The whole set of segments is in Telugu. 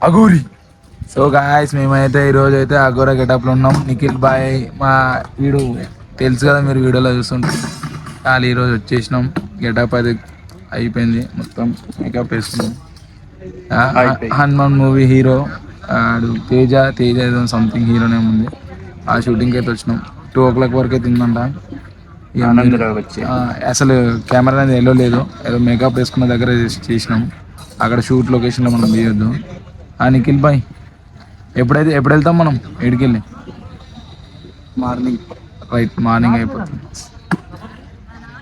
అఘోరి. సో గాయస్ మేమైతే ఈరోజు అయితే అఘోర గెటప్లో ఉన్నాం. నిఖిల్ బాయ్ మా వీడు తెలుసు కదా, మీరు వీడియోలో చూస్తుంటారు. చాలా ఈరోజు వచ్చేసినాం. గెటప్ అది అయిపోయింది, మొత్తం మేకప్ వేసుకున్నాం. హనుమాన్ మూవీ హీరో తేజ ఏదో సంథింగ్ హీరోనే ఉంది. ఆ షూటింగ్కి అయితే వచ్చినాం. 2 o'clock వరకు అయితే ఉందంట. అసలు కెమెరా అనేది ఎల్లో లేదు, ఏదో మేకప్ వేసుకున్న దగ్గర చేసినాం. అక్కడ షూట్ లొకేషన్లో మనం తీయొద్దు. నిఖిల్ బాయ్ ఎప్పుడు వెళ్తాం మనం ఎడికెళ్ళి? మార్నింగ్. రైట్, మార్నింగ్ అయిపోతుంది.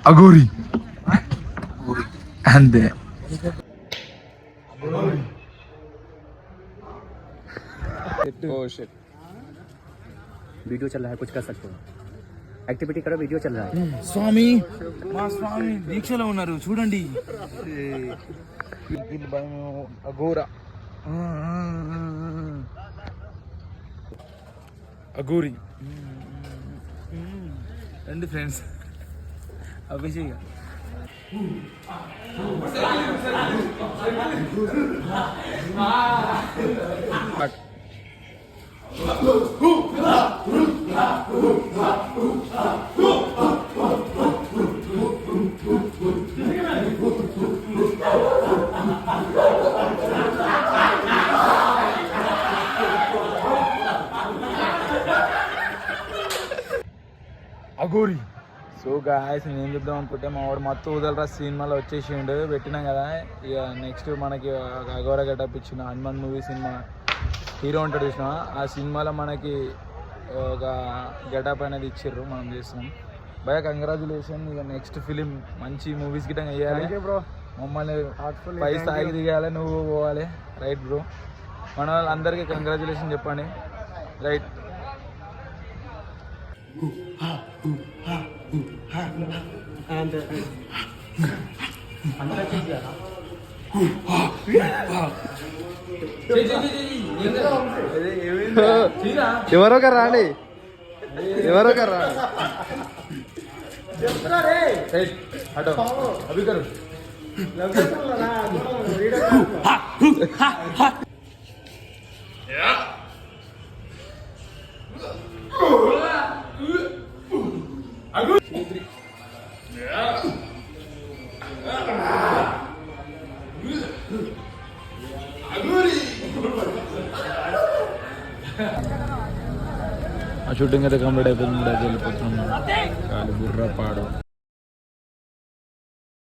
అఘోరి అంతే. वीडियो चल रहा है, कुछ कर सकते हो. एक्टिविटी करो, वीडियो चल रहा है. స్వామి, మా స్వామి దీక్షలో ఉన్నారు చూడండి. అఘోర అఘోరి రండి friends. Abhishek Aghori. So guys నేను ఏం చెప్దాం అనుకుంటే, మా వాడు మత్తు వదలరా సినిమాలో వచ్చేసిండు, పెట్టినాం కదా. ఇక నెక్స్ట్ మనకి అఘోర గెటప్ ఇచ్చిన హనుమాన్ మూవీ సినిమా హీరో ఉంటాడు చూసిన, ఆ సినిమాలో మనకి ఒక గెటప్ అనేది ఇచ్చిర్రు, మనం చేస్తున్నాం. భయ కంగ్రాచులేషన్. ఇక నెక్స్ట్ ఫిలిం మంచి మూవీస్ గిట్ట వేయాలి బ్రో, మమ్మల్ని పై స్థాయికి దిగాలి, నువ్వు పోవాలి. రైట్ బ్రో, మన వాళ్ళందరికీ కంగ్రాచులేషన్ చెప్పండి. రైట్. ఎవరో ఒక రాండి, ఎవరో ఒక రాండి. హటో అభి కరు. ఆ షూటింగ్ అయితే కంప్లీట్ అయిపోయింది. వెళ్ళిపోతున్నాం. బుర్ర పాడు.